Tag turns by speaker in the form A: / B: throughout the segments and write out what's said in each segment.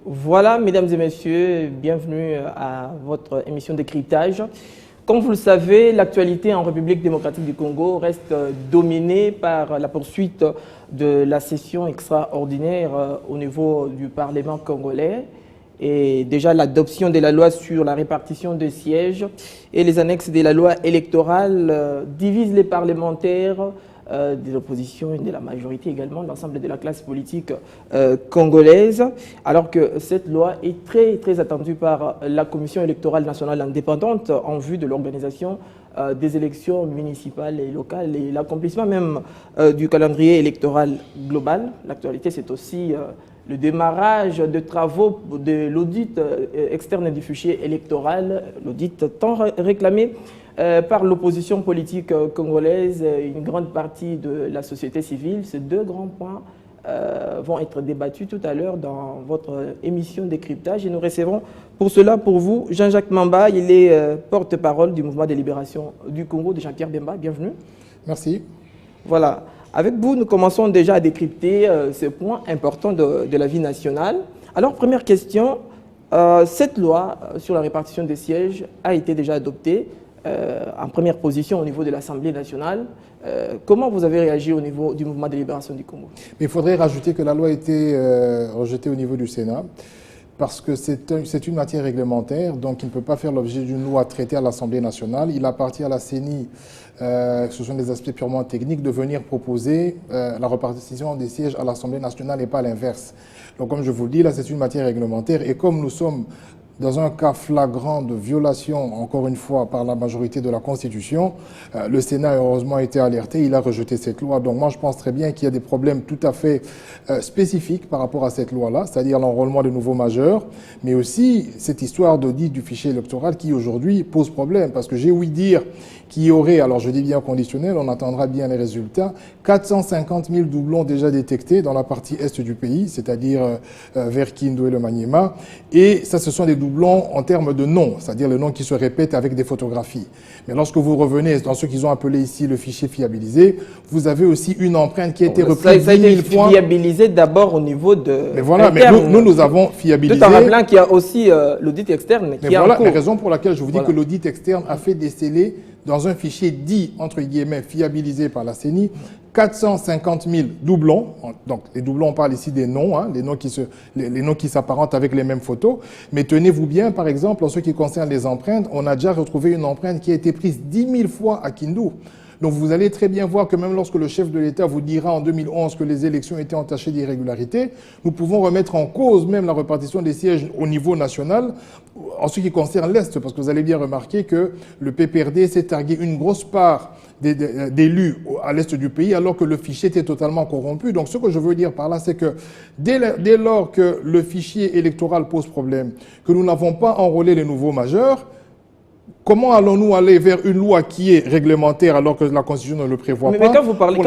A: Voilà, mesdames et messieurs, bienvenue à votre émission Décryptage. Comme vous le savez, l'actualité en République démocratique du Congo reste dominée par la poursuite de la session extraordinaire au niveau du Parlement congolais et déjà l'adoption de la loi sur la répartition des sièges et les annexes de la loi électorale divisent les parlementaires de l'opposition et de la majorité également, l'ensemble de la classe politique congolaise, alors que cette loi est très attendue par la Commission électorale nationale indépendante en vue de l'organisation des élections municipales et locales et l'accomplissement même du calendrier électoral global. L'actualité, c'est aussi le démarrage de travaux de l'audit externe du fichier électoral, l'audit tant réclamé par l'opposition politique congolaise et une grande partie de la société civile. Ces deux grands points vont être débattus tout à l'heure dans votre émission Décryptage et nous recevrons pour cela pour vous Jean-Jacques Mamba. Il est porte-parole du mouvement de libération du Congo de Jean-Pierre Bemba. Bienvenue.
B: Merci.
A: Voilà. Avec vous, nous commençons déjà à décrypter ce point important de la vie nationale. Alors, première question, cette loi sur la répartition des sièges a été déjà adoptée en première position au niveau de l'Assemblée nationale. Comment vous avez réagi au niveau du mouvement de libération du Congo?
B: Il faudrait rajouter que la loi a été rejetée au niveau du Sénat parce que c'est une matière réglementaire, donc il ne peut pas faire l'objet d'une loi traitée à l'Assemblée nationale. Il appartient à la CENI, ce sont des aspects purement techniques, de venir proposer la répartition des sièges à l'Assemblée nationale et pas l'inverse. Donc comme je vous le dis, là c'est une matière réglementaire et comme nous sommes dans un cas flagrant de violation, encore une fois, par la majorité de la Constitution, le Sénat, heureusement, a été alerté, il a rejeté cette loi. Donc moi, je pense très bien qu'il y a des problèmes tout à fait spécifiques par rapport à cette loi-là, c'est-à-dire l'enrôlement de nouveaux majeurs, mais aussi cette histoire d'audit du fichier électoral qui, aujourd'hui, pose problème. Parce que j'ai ouï dire qu'il y aurait, alors je dis bien conditionnel, on attendra bien les résultats, 450 000 doublons déjà détectés dans la partie est du pays, c'est-à-dire vers Kindu et le Maniema. Et ça, ce sont des doublons en termes de noms, c'est-à-dire les noms qui se répètent avec des photographies. Mais lorsque vous revenez dans ce qu'ils ont appelé ici le fichier fiabilisé, vous avez aussi une empreinte qui a été reprise 10 000 fois.
A: Fiabilisé d'abord au niveau de...
B: Mais voilà, mais nous avons fiabilisé.
A: Tout en rappelant qu'il y a aussi l'audit externe qui est en cours.
B: La raison pour laquelle je vous dis que l'audit externe a fait déceler dans un fichier dit, entre guillemets, fiabilisé par la CENI, 450 000 doublons. Donc, les doublons, on parle ici des noms, hein, les noms qui s'apparentent avec les mêmes photos. Mais tenez-vous bien, par exemple, en ce qui concerne les empreintes, on a déjà retrouvé une empreinte qui a été prise 10 000 fois à Kindu. Donc vous allez très bien voir que même lorsque le chef de l'État vous dira en 2011 que les élections étaient entachées d'irrégularités, nous pouvons remettre en cause même la répartition des sièges au niveau national en ce qui concerne l'Est, parce que vous allez bien remarquer que le PPRD s'est targué une grosse part d'élus à l'Est du pays, alors que le fichier était totalement corrompu. Donc ce que je veux dire par là, c'est que dès lors que le fichier électoral pose problème, que nous n'avons pas enrôlé les nouveaux majeurs, comment allons-nous aller vers une loi qui est réglementaire alors que la Constitution ne le prévoit pas?
A: Mais quand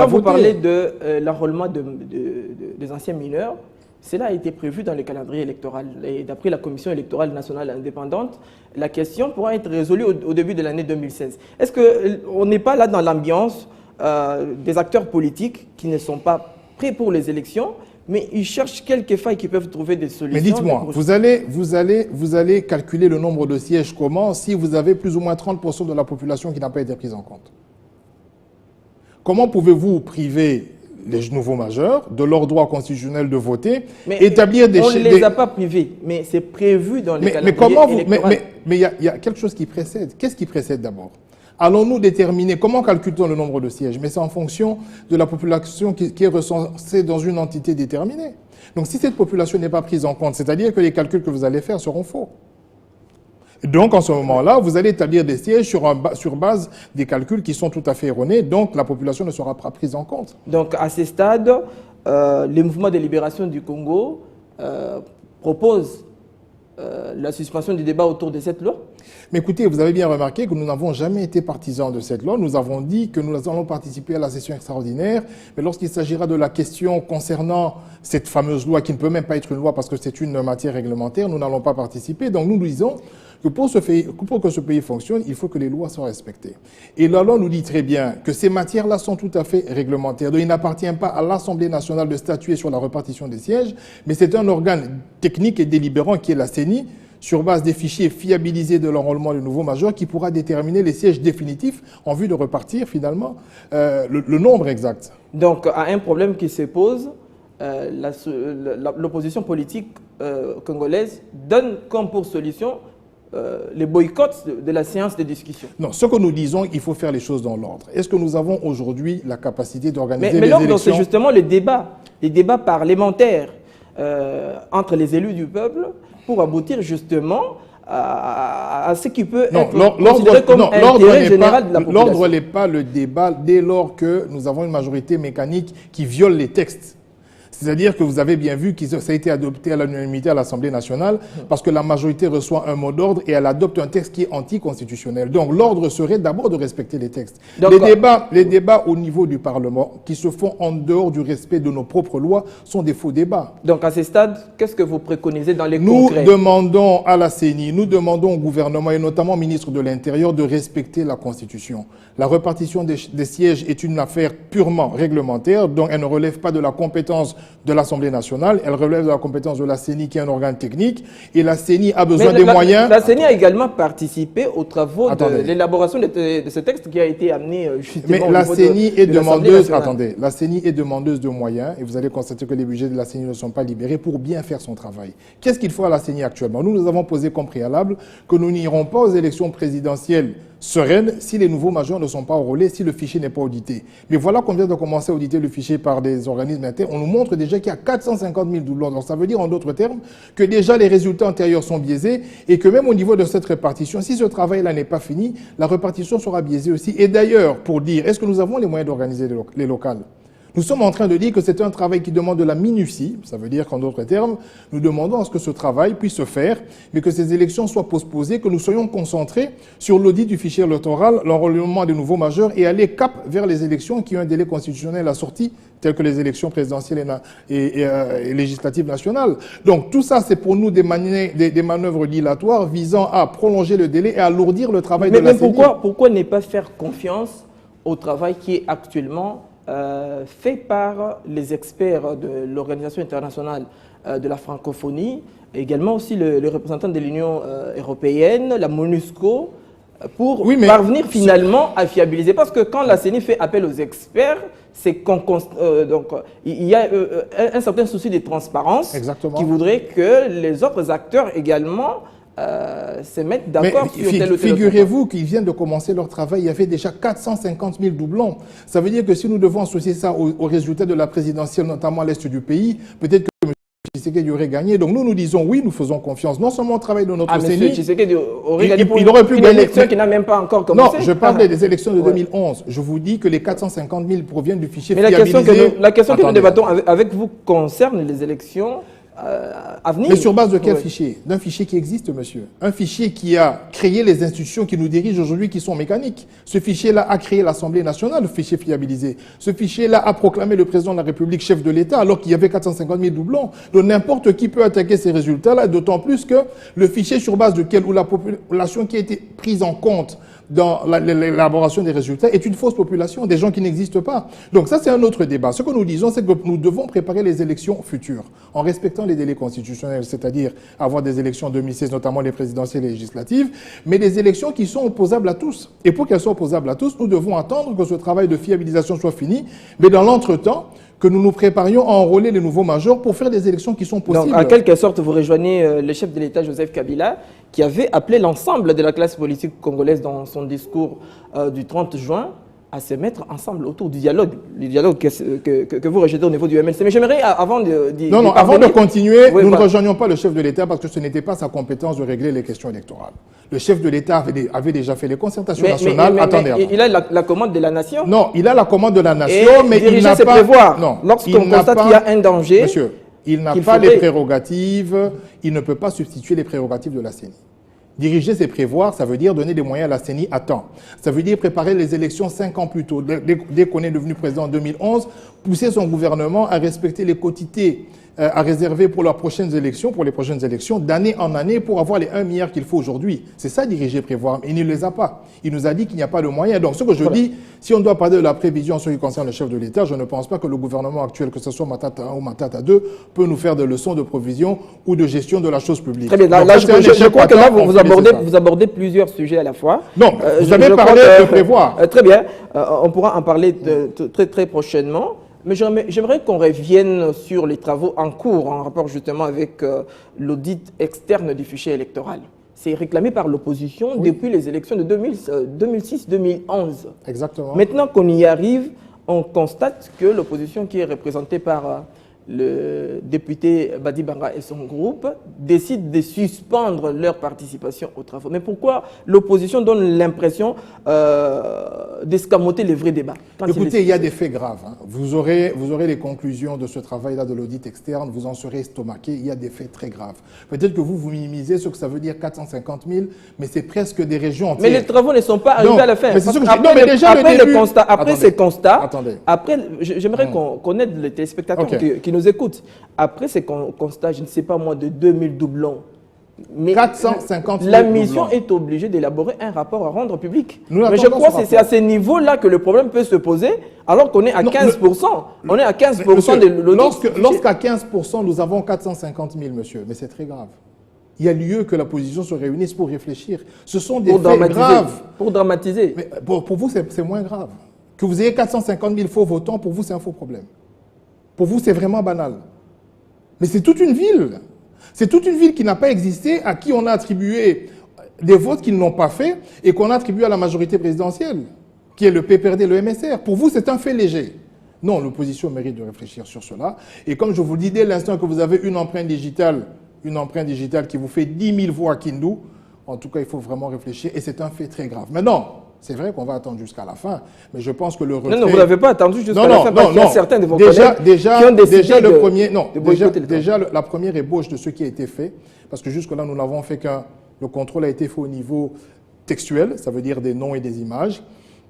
A: vous parlez de l'enrôlement des anciens mineurs, cela a été prévu dans le calendrier électoral. Et d'après la Commission électorale nationale indépendante, la question pourra être résolue au début de l'année 2016. Est-ce qu'on n'est pas là dans l'ambiance des acteurs politiques qui ne sont pas prêts pour les élections, mais ils cherchent quelques failles qui peuvent trouver des solutions?
B: Mais dites-moi, vous allez calculer le nombre de sièges comment si vous avez plus ou moins 30% de la population qui n'a pas été prise en compte? Comment pouvez-vous priver les nouveaux majeurs de leur droit constitutionnel de voter, établir des...
A: On ne les a pas privés, mais c'est prévu dans les calendriers électoraux.
B: Mais il y a quelque chose qui précède. Qu'est-ce qui précède d'abord? Allons-nous déterminer, comment calcule-t-on le nombre de sièges? Mais c'est en fonction de la population qui est recensée dans une entité déterminée. Donc si cette population n'est pas prise en compte, c'est-à-dire que les calculs que vous allez faire seront faux. Donc en ce moment-là, vous allez établir des sièges sur base des calculs qui sont tout à fait erronés, donc la population ne sera pas prise en compte.
A: Donc à ce stade, le mouvement de libération du Congo propose la suspension du débat autour de cette loi?
B: Mais écoutez, vous avez bien remarqué que nous n'avons jamais été partisans de cette loi. Nous avons dit que nous allons participer à la session extraordinaire, mais lorsqu'il s'agira de la question concernant cette fameuse loi qui ne peut même pas être une loi parce que c'est une matière réglementaire, nous n'allons pas participer. Donc nous disons que pour que ce pays fonctionne, il faut que les lois soient respectées. Et la loi nous dit très bien que ces matières-là sont tout à fait réglementaires. Donc il n'appartient pas à l'Assemblée nationale de statuer sur la répartition des sièges, mais c'est un organe technique et délibérant qui est la CENI, sur base des fichiers fiabilisés de l'enrôlement du nouveau major, qui pourra déterminer les sièges définitifs en vue de repartir finalement le nombre exact.
A: Donc, à un problème qui se pose, l'opposition politique congolaise donne comme pour solution les boycotts de la séance de discussion.
B: Non, ce que nous disons, il faut faire les choses dans l'ordre. Est-ce que nous avons aujourd'hui la capacité d'organiser les
A: élections? Mais l'ordre, c'est justement les débats parlementaires entre les élus du peuple, pour aboutir justement à ce qui peut être considéré comme l'intérêt général de la population.
B: L'ordre n'est pas le débat dès lors que nous avons une majorité mécanique qui viole les textes. C'est-à-dire que vous avez bien vu que ça a été adopté à l'unanimité à l'Assemblée nationale parce que la majorité reçoit un mot d'ordre et elle adopte un texte qui est anticonstitutionnel. Donc l'ordre serait d'abord de respecter les textes. Les débats au niveau du Parlement qui se font en dehors du respect de nos propres lois sont des faux débats.
A: Donc à ce stade, qu'est-ce que vous préconisez dans les concrets?
B: Nous demandons à la CENI, nous demandons au gouvernement et notamment au ministre de l'Intérieur de respecter la Constitution. La répartition des sièges est une affaire purement réglementaire, donc elle ne relève pas de la compétence de l'Assemblée nationale, elle relève de la compétence de la CENI qui est un organe technique et la CENI a besoin des moyens.
A: La CENI a également participé aux travaux de l'élaboration de ce texte qui a été amené justement
B: mais la CENI est demandeuse, attendez, la CENI est demandeuse de moyens et vous allez constater que les budgets de la CENI ne sont pas libérés pour bien faire son travail. Qu'est-ce qu'il faut à la CENI actuellement? Nous avons posé comme préalable que nous n'irons pas aux élections présidentielles sereines si les nouveaux majors ne sont pas enrôlés, si le fichier n'est pas audité. Mais voilà qu'on vient de commencer à auditer le fichier par des organismes internes. On nous montre déjà qu'il y a 450 000 doublons. Donc ça veut dire en d'autres termes que déjà les résultats antérieurs sont biaisés et que même au niveau de cette répartition, si ce travail-là n'est pas fini, la répartition sera biaisée aussi. Et d'ailleurs, pour dire, est-ce que nous avons les moyens d'organiser les locales? Nous sommes en train de dire que c'est un travail qui demande de la minutie. Ça veut dire qu'en d'autres termes, nous demandons à ce que ce travail puisse se faire, mais que ces élections soient postposées, que nous soyons concentrés sur l'audit du fichier électoral, l'enrôlement des nouveaux majeurs et aller cap vers les élections qui ont un délai constitutionnel assorti, telles que les élections présidentielles et législatives nationales. Donc tout ça, c'est pour nous des manœuvres dilatoires visant à prolonger le délai et à alourdir le travail de la CENI.
A: Mais pourquoi ne pas faire confiance au travail qui est actuellement fait par les experts de l'Organisation internationale de la francophonie, également aussi le représentant de l'Union européenne, la MONUSCO, pour parvenir finalement à fiabiliser? Parce que quand la CENI fait appel aux experts, c'est donc il y a un certain souci de transparence.
B: Exactement.
A: Qui voudrait que les autres acteurs également se mettent d'accord sur tel ou tel.
B: Figurez-vous qu'ils viennent de commencer leur travail, il y avait déjà 450 000 doublons. Ça veut dire que si nous devons associer ça aux résultats de la présidentielle, notamment à l'est du pays, peut-être que M. Tshisekedi aurait gagné. Donc nous disons oui, nous faisons confiance. Non seulement au travail de notre CENI.
A: M. Tshisekedi aurait gagné pour
B: il aurait pu
A: une
B: gagner,
A: élection qui n'a même pas encore commencé.
B: Non, je parlais des élections de 2011. Je vous dis que les 450 000 proviennent du fichier fiabilisé.
A: La question que nous débattons avec vous concerne les élections à venir.
B: Mais sur base de quel fichier? D'un fichier qui existe, monsieur. Un fichier qui a créé les institutions qui nous dirigent aujourd'hui, qui sont mécaniques. Ce fichier-là a créé l'Assemblée nationale, le fichier fiabilisé. Ce fichier-là a proclamé le président de la République chef de l'État, alors qu'il y avait 450 000 doublons. Donc n'importe qui peut attaquer ces résultats-là, d'autant plus que le fichier sur base duquel, ou la population qui a été prise en compte dans l'élaboration des résultats est une fausse population, des gens qui n'existent pas. Donc ça, c'est un autre débat. Ce que nous disons, c'est que nous devons préparer les élections futures en respectant les délais constitutionnels, c'est-à-dire avoir des élections en 2016, notamment les présidentielles et législatives, mais des élections qui sont opposables à tous. Et pour qu'elles soient opposables à tous, nous devons attendre que ce travail de fiabilisation soit fini, mais dans l'entretemps, que nous nous préparions à enrôler les nouveaux majors pour faire des élections qui sont possibles.
A: Donc, en quelque sorte, vous rejoignez le chef de l'État, Joseph Kabila, qui avait appelé l'ensemble de la classe politique congolaise dans son discours du 30 juin à se mettre ensemble autour du dialogue que vous rejetez au niveau du MLC. Mais j'aimerais, avant de
B: continuer, nous ne rejoignons pas le chef de l'État parce que ce n'était pas sa compétence de régler les questions électorales. Le chef de l'État avait déjà fait les concertations nationales.
A: Attendez. Il a la commande de la nation.
B: Non, il a la commande de la nation, mais il n'a pas...
A: Lorsqu'on constate qu'il y a un danger,
B: Il n'a pas les prérogatives, il ne peut pas substituer les prérogatives de la CENI. Diriger, c'est prévoir, ça veut dire donner des moyens à la CENI à temps. Ça veut dire préparer les élections 5 ans plus tôt. Dès qu'on est devenu président en 2011, pousser son gouvernement à respecter les quotités à réserver pour les prochaines élections, d'année en année, pour avoir les 1 milliard qu'il faut aujourd'hui. C'est ça, diriger, prévoir. Mais il ne les a pas. Il nous a dit qu'il n'y a pas de moyens. Donc, ce que je dis, si on doit parler de la prévision en ce qui concerne le chef de l'État, je ne pense pas que le gouvernement actuel, que ce soit Matata 1 ou Matata 2, peut nous faire des leçons de provision ou de gestion de la chose publique.
A: Très bien. Là, je crois que là, vous abordez plusieurs sujets à la fois.
B: Non, vous avez parlé de prévoir.
A: Très bien. On pourra en parler très prochainement. Mais j'aimerais qu'on revienne sur les travaux en cours en rapport justement avec l'audit externe du fichier électoral. C'est réclamé par l'opposition depuis les élections de 2006-2011.
B: Exactement.
A: Maintenant qu'on y arrive, on constate que l'opposition qui est représentée par le député Badi Banga et son groupe décident de suspendre leur participation aux travaux. Mais pourquoi l'opposition donne l'impression d'escamoter les vrais débats?
B: Écoutez, il y a des faits graves. Hein. Vous aurez les conclusions de ce travail-là de l'audit externe, vous en serez estomaqué. Il y a des faits très graves. Peut-être que vous minimisez ce que ça veut dire 450 000, mais c'est presque des régions entières.
A: Mais les travaux ne sont pas arrivés à la fin.
B: Après
A: ces constats, j'aimerais qu'on aide les téléspectateurs qui nous écoutent. Après ces constats, je ne sais pas moi, de 2000 doublons, mais
B: 450 000
A: la mission est obligée d'élaborer un rapport à rendre public.
B: Mais
A: je crois que c'est à ce niveau-là que le problème peut se poser, alors qu'on est à 15%. On est à 15% de l'audit.
B: Lorsqu'à 15%, nous avons 450 000, monsieur, mais c'est très grave. Il y a lieu que la position se réunisse pour réfléchir. Ce sont des faits graves.
A: Pour dramatiser.
B: Mais pour vous, c'est moins grave. Que vous ayez 450 000 faux votants, pour vous, c'est un faux problème. Pour vous, c'est vraiment banal. Mais c'est toute une ville. C'est toute une ville qui n'a pas existé, à qui on a attribué des votes qu'ils n'ont pas fait et qu'on a attribué à la majorité présidentielle, qui est le PPRD, le MSR. Pour vous, c'est un fait léger. Non, l'opposition mérite de réfléchir sur cela. Et comme je vous le dis, dès l'instant que vous avez une empreinte digitale qui vous fait 10 000 voix à Kindu, en tout cas, il faut vraiment réfléchir. Et c'est un fait très grave. Maintenant, c'est vrai qu'on va attendre jusqu'à la fin, mais je pense que le retrait...
A: Non, vous n'avez pas attendu jusqu'à la fin, parce qu'il y a certains de vos collègues qui ont décidé
B: la première ébauche de ce qui a été fait, parce que jusque-là, nous n'avons fait qu'un... Le contrôle a été fait au niveau textuel, ça veut dire des noms et des images,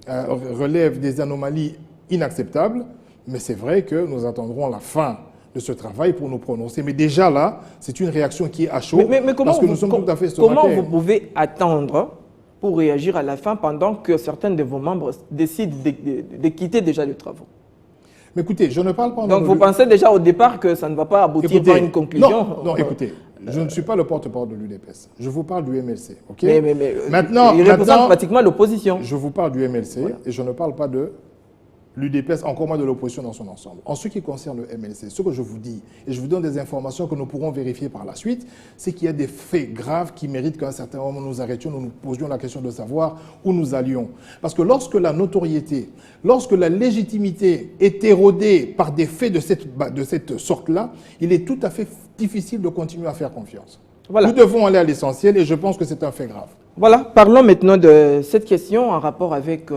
B: relève des anomalies inacceptables, mais c'est vrai que nous attendrons la fin de ce travail pour nous prononcer. Mais déjà là, c'est une réaction qui est à chaud, parce que nous sommes tout à fait estomaqués.
A: Comment vous pouvez attendre pour réagir à la fin pendant que certains de vos membres décident de quitter déjà les travaux?
B: Mais écoutez, je ne parle pas...
A: Donc vous pensez déjà au départ que ça ne va pas aboutir par une conclusion?
B: Non, écoutez, je ne suis pas le porte-parole de l'UDPS. Je vous parle du MLC, ok?
A: Mais
B: maintenant,
A: il représente pratiquement l'opposition.
B: Je vous parle du MLC et je ne parle pas de l'UDPS, encore moins de l'opposition dans son ensemble. En ce qui concerne le MLC, ce que je vous dis, et je vous donne des informations que nous pourrons vérifier par la suite, c'est qu'il y a des faits graves qui méritent qu'à un certain moment nous arrêtions, nous nous posions la question de savoir où nous allions. Parce que lorsque la notoriété, lorsque la légitimité est érodée par des faits de cette sorte-là, il est tout à fait difficile de continuer à faire confiance. Voilà. Nous devons aller à l'essentiel et je pense que c'est un fait grave.
A: Voilà, parlons maintenant de cette question en rapport avec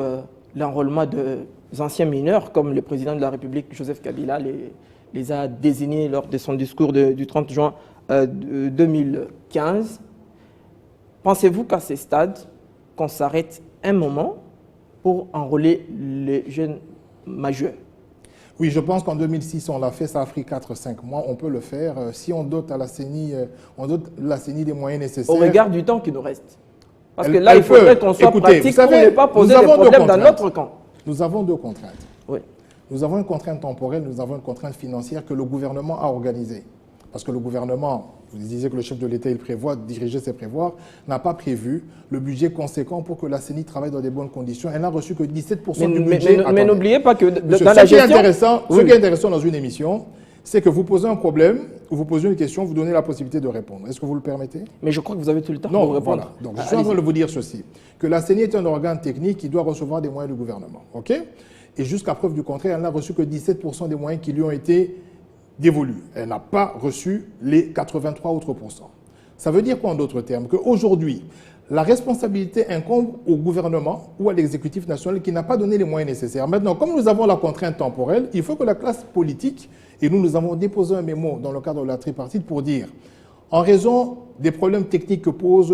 A: l'enrôlement de anciens mineurs, comme le président de la République, Joseph Kabila, les a désignés lors de son discours du 30 juin 2015. Pensez-vous qu'à ce stade, qu'on s'arrête un moment pour enrôler les jeunes majeurs?
B: Oui, je pense qu'en 2006, on l'a fait, ça a pris 4-5 mois, on peut le faire. Si on dote à la CENI, des moyens nécessaires.
A: Au regard du temps qui nous reste. Parce que là, il faudrait qu'on soit pratique pour ne pas poser des problèmes dans notre camp.
B: Nous avons deux contraintes.
A: Oui.
B: Nous avons une contrainte temporelle, nous avons une contrainte financière que le gouvernement a organisée. Parce que le gouvernement, vous disiez que le chef de l'État, il prévoit, diriger ses prévoirs, n'a pas prévu le budget conséquent pour que la CENI travaille dans des bonnes conditions. Elle n'a reçu que 17% du budget.
A: Mais n'oubliez pas que
B: Monsieur,
A: dans la gestion...
B: Ce qui est intéressant dans une émission, c'est que vous posez un problème, ou vous posez une question, vous donnez la possibilité de répondre. Est-ce que vous le permettez?
A: Mais je crois que vous avez tout le temps pour répondre.
B: Voilà. Donc, je suis en train de vous dire ceci, que la CENI est un organe technique qui doit recevoir des moyens du gouvernement. OK? Et jusqu'à preuve du contraire, elle n'a reçu que 17% des moyens qui lui ont été dévolus. Elle n'a pas reçu les 83 autres pourcents. Ça veut dire quoi en d'autres termes? Qu'aujourd'hui, la responsabilité incombe au gouvernement ou à l'exécutif national qui n'a pas donné les moyens nécessaires. Maintenant, comme nous avons la contrainte temporelle, il faut que la classe politique Et nous avons déposé un mémo dans le cadre de la tripartite pour dire, en raison des problèmes techniques que pose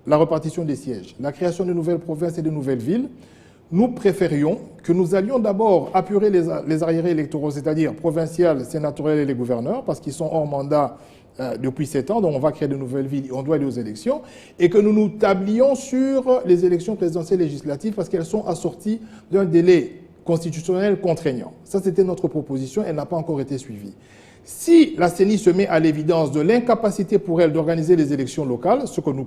B: la répartition des sièges, la création de nouvelles provinces et de nouvelles villes, nous préférions que nous allions d'abord apurer les arriérés électoraux, c'est-à-dire provinciales, sénatoriales et les gouverneurs, parce qu'ils sont hors mandat depuis 7 ans, donc on va créer de nouvelles villes, on doit aller aux élections, et que nous nous tablions sur les élections présidentielles législatives parce qu'elles sont assorties d'un délai constitutionnel contraignant. Ça, c'était notre proposition, elle n'a pas encore été suivie. Si la CENI se met à l'évidence de l'incapacité pour elle d'organiser les élections locales, ce que nous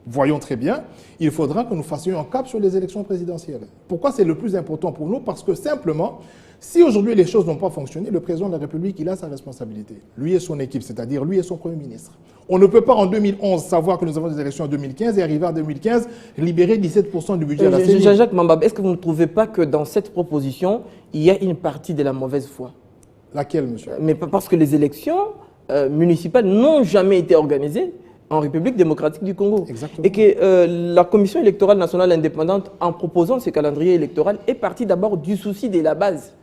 B: voyons très bien, il faudra que nous fassions un cap sur les élections présidentielles. Pourquoi c'est le plus important pour nous? Parce que simplement, si aujourd'hui les choses n'ont pas fonctionné, le président de la République, il a sa responsabilité. Lui et son équipe, c'est-à-dire lui et son Premier ministre. On ne peut pas en 2011 savoir que nous avons des élections en 2015 et arriver en 2015, libérer 17% du budget à la CENI.
A: Jean-Jacques Mambab, est-ce que vous ne trouvez pas que dans cette proposition, il y a une partie de la mauvaise foi?
B: Laquelle, monsieur?
A: Mais parce que les élections municipales n'ont jamais été organisées en République démocratique du Congo.
B: Exactement.
A: Et que la Commission électorale nationale indépendante, en proposant ce calendrier électoral, est partie d'abord du souci de la base.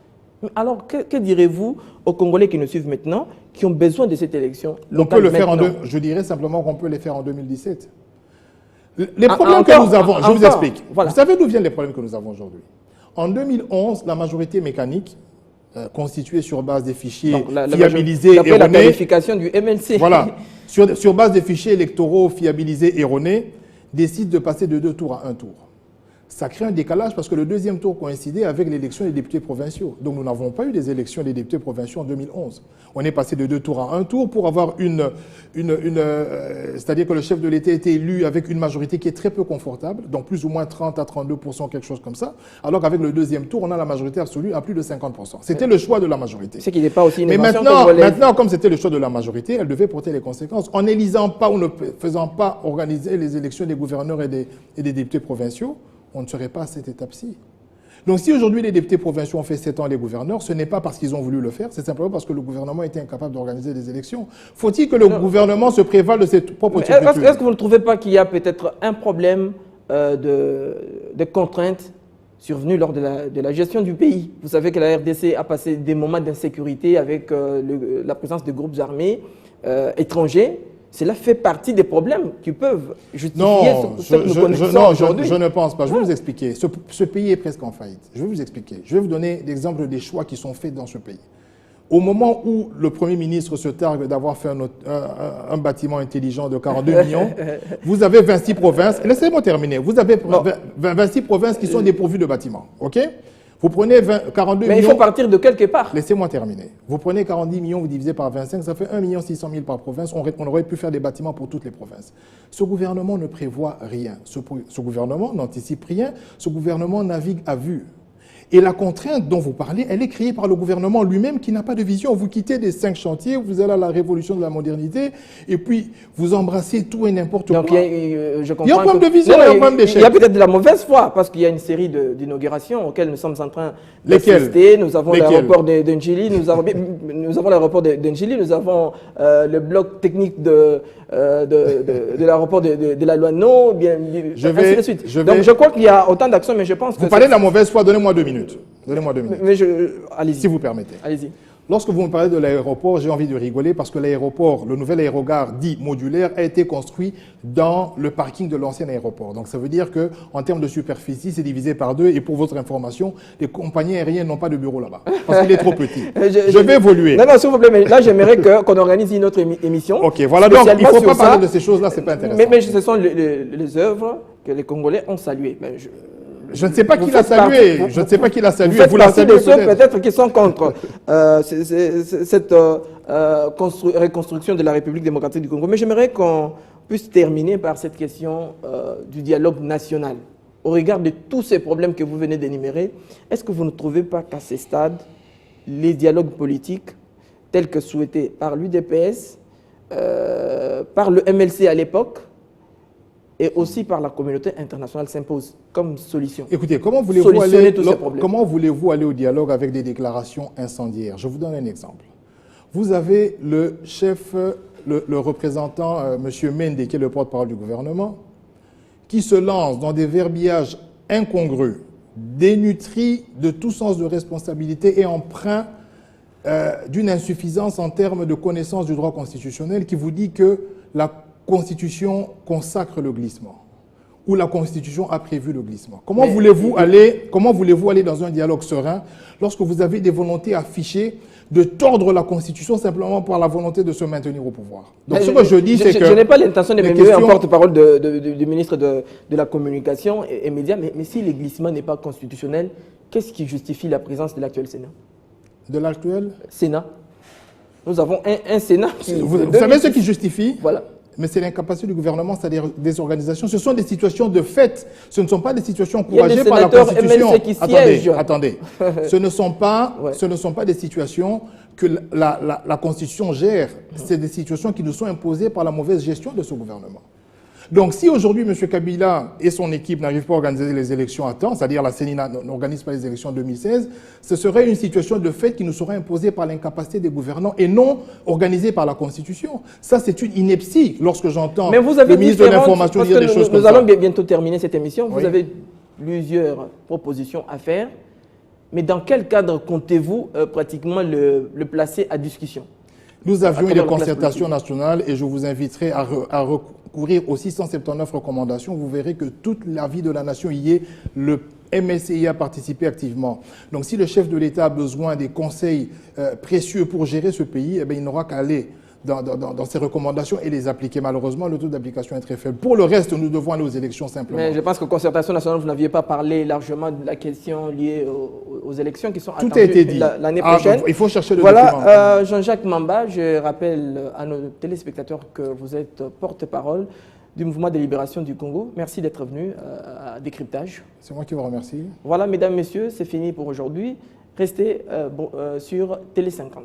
A: Alors, que direz-vous aux Congolais qui nous suivent maintenant, qui ont besoin de cette élection locale?
B: On peut le faire je dirais simplement qu'on peut les faire en 2017. Les problèmes que nous avons, je vous explique. Voilà. Vous savez d'où viennent les problèmes que nous avons aujourd'hui? En 2011, la majorité mécanique, constituée sur base des fichiers fiabilisés erronés.
A: La qualification du MLC.
B: Voilà. Sur base des fichiers électoraux fiabilisés erronés, décide de passer de 2 tours à 1 tour. Ça crée un décalage parce que le deuxième tour coïncidait avec l'élection des députés provinciaux. Donc nous n'avons pas eu des élections des députés provinciaux en 2011. On est passé de 2 tours à 1 tour pour avoir c'est-à-dire que le chef de l'État était élu avec une majorité qui est très peu confortable, donc plus ou moins 30 à 32%, quelque chose comme ça, alors qu'avec le deuxième tour, on a la majorité absolue à plus de 50%. C'était le choix de la majorité.
A: C'est qu'il n'est pas aussi une
B: innovation. Mais maintenant, comme c'était le choix de la majorité, elle devait porter les conséquences. En n'élisant pas ou ne faisant pas organiser les élections des gouverneurs et des députés provinciaux, on ne serait pas à cette étape-ci. Donc si aujourd'hui les députés provinciaux ont fait 7 ans les gouverneurs, ce n'est pas parce qu'ils ont voulu le faire, c'est simplement parce que le gouvernement était incapable d'organiser des élections. Faut-il que le gouvernement se prévale de ses propres turpitudes?
A: Est-ce que vous ne trouvez pas qu'il y a peut-être un problème de contraintes survenues lors de la gestion du pays? Vous savez que la RDC a passé des moments d'insécurité avec la présence de groupes armés étrangers. Cela fait partie des problèmes qui peuvent justifier ce que nous connaissons aujourd'hui.
B: Je ne pense pas. Je vais vous expliquer. Ce pays est presque en faillite. Je vais vous expliquer. Je vais vous donner l'exemple des choix qui sont faits dans ce pays. Au moment où le Premier ministre se targue d'avoir fait un bâtiment intelligent de 42 millions, vous avez 26 provinces. Laissez-moi terminer. Vous avez 26 provinces qui sont dépourvues de bâtiments. OK? Vous prenez 42 millions...
A: Mais il faut partir de quelque part.
B: Laissez-moi terminer. Vous prenez 40 millions, vous divisez par 25, ça fait 1 600 000 par province. On aurait pu faire des bâtiments pour toutes les provinces. Ce gouvernement ne prévoit rien. Ce gouvernement n'anticipe rien. Ce gouvernement navigue à vue. Et la contrainte dont vous parlez, elle est créée par le gouvernement lui-même qui n'a pas de vision. Vous quittez des 5 chantiers, vous allez à la révolution de la modernité, et puis vous embrassez tout et n'importe quoi.
A: Donc je comprends.
B: Il y a un problème de vision, il y a un problème d'échec.
A: Il y a peut-être de la mauvaise foi, parce qu'il y a une série d'inaugurations auxquelles nous sommes en train d'assister. Nous avons l'aéroport d'Ndjili, nous avons l'aéroport d'Ndjili, nous avons le bloc technique de l'aéroport de la Loano, ainsi de suite. Donc je crois qu'il y a autant d'actions, mais je pense que...
B: Vous parlez de la mauvaise foi, donnez-moi 2 minutes. Donnez-moi 2 minutes.
A: Mais allez-y.
B: Si vous permettez.
A: Allez-y.
B: Lorsque vous me parlez de l'aéroport, j'ai envie de rigoler parce que l'aéroport, le nouvel aérogare dit modulaire, a été construit dans le parking de l'ancien aéroport. Donc ça veut dire qu'en termes de superficie, c'est divisé par 2. Et pour votre information, les compagnies aériennes n'ont pas de bureau là-bas parce qu'il est trop petit. Je vais évoluer.
A: Non, s'il vous plaît, mais là j'aimerais qu'on organise une autre émission.
B: Ok, voilà, donc il ne faut pas parler de ces choses-là, c'est pas intéressant.
A: Mais ce sont les œuvres que les Congolais ont saluées.
B: Je ne sais pas qui l'a salué. Je ne sais pas qui l'a salué.
A: Vous l'avez salué peut-être qui sont contre cette reconstruction de la République démocratique du Congo. Mais j'aimerais qu'on puisse terminer par cette question du dialogue national. Au regard de tous ces problèmes que vous venez d'énumérer, est-ce que vous ne trouvez pas qu'à ce stade, les dialogues politiques tels que souhaités par l'UDPS, par le MLC à l'époque, et aussi par la communauté internationale s'impose comme solution?
B: Écoutez, comment voulez-vous aller au dialogue avec des déclarations incendiaires? Je vous donne un exemple. Vous avez le chef, le représentant, M. Mende, qui est le porte-parole du gouvernement, qui se lance dans des verbiages incongrus, dénutris de tout sens de responsabilité et emprunts d'une insuffisance en termes de connaissance du droit constitutionnel qui vous dit que la Constitution consacre le glissement, ou la Constitution a prévu le glissement. Comment voulez-vous aller dans un dialogue serein lorsque vous avez des volontés affichées de tordre la Constitution simplement par la volonté de se maintenir au pouvoir? Donc ce que je dis, c'est que...
A: Je n'ai pas l'intention de me en porte-parole du ministre de la Communication et Médias, mais si le glissement n'est pas constitutionnel, qu'est-ce qui justifie la présence de l'actuel Sénat?
B: De l'actuel
A: Sénat. Nous avons un Sénat qui...
B: Vous savez ce qui justifie?
A: Voilà.
B: Mais c'est l'incapacité du gouvernement, c'est-à-dire des organisations. Ce sont des situations de fait. Ce ne sont pas des situations encouragées par la Constitution. Attendez. Ce ne sont pas des situations que la Constitution gère. C'est des situations qui nous sont imposées par la mauvaise gestion de ce gouvernement. Donc, si aujourd'hui, M. Kabila et son équipe n'arrivent pas à organiser les élections à temps, c'est-à-dire la CENI n'organise pas les élections en 2016, ce serait une situation de fait qui nous serait imposée par l'incapacité des gouvernants et non organisée par la Constitution. Ça, c'est une ineptie lorsque j'entends le ministre de l'Information dire des choses comme ça.
A: Nous allons bientôt terminer cette émission. Vous avez plusieurs propositions à faire, mais dans quel cadre comptez-vous pratiquement le placer à discussion?
B: Nous avions une concertation nationale et je vous inviterai à recourir aux 679 recommandations. Vous verrez que toute la vie de la nation y est. Le MSCI a participé activement. Donc si le chef de l'État a besoin des conseils précieux pour gérer ce pays, eh bien, il n'aura qu'à aller dans ces recommandations et les appliquer. Malheureusement, le taux d'application est très faible. Pour le reste, nous devons aller aux élections simplement.
A: Mais je pense que concertation nationale, vous n'aviez pas parlé largement de la question liée aux élections qui sont attendues.
B: Tout a été dit.
A: L'année prochaine.
B: Il faut chercher le
A: document. Jean-Jacques Mamba, je rappelle à nos téléspectateurs que vous êtes porte-parole du mouvement de libération du Congo. Merci d'être venu à Décryptage.
B: C'est moi qui vous remercie.
A: Voilà, mesdames, messieurs, c'est fini pour aujourd'hui. Restez sur Télé 50.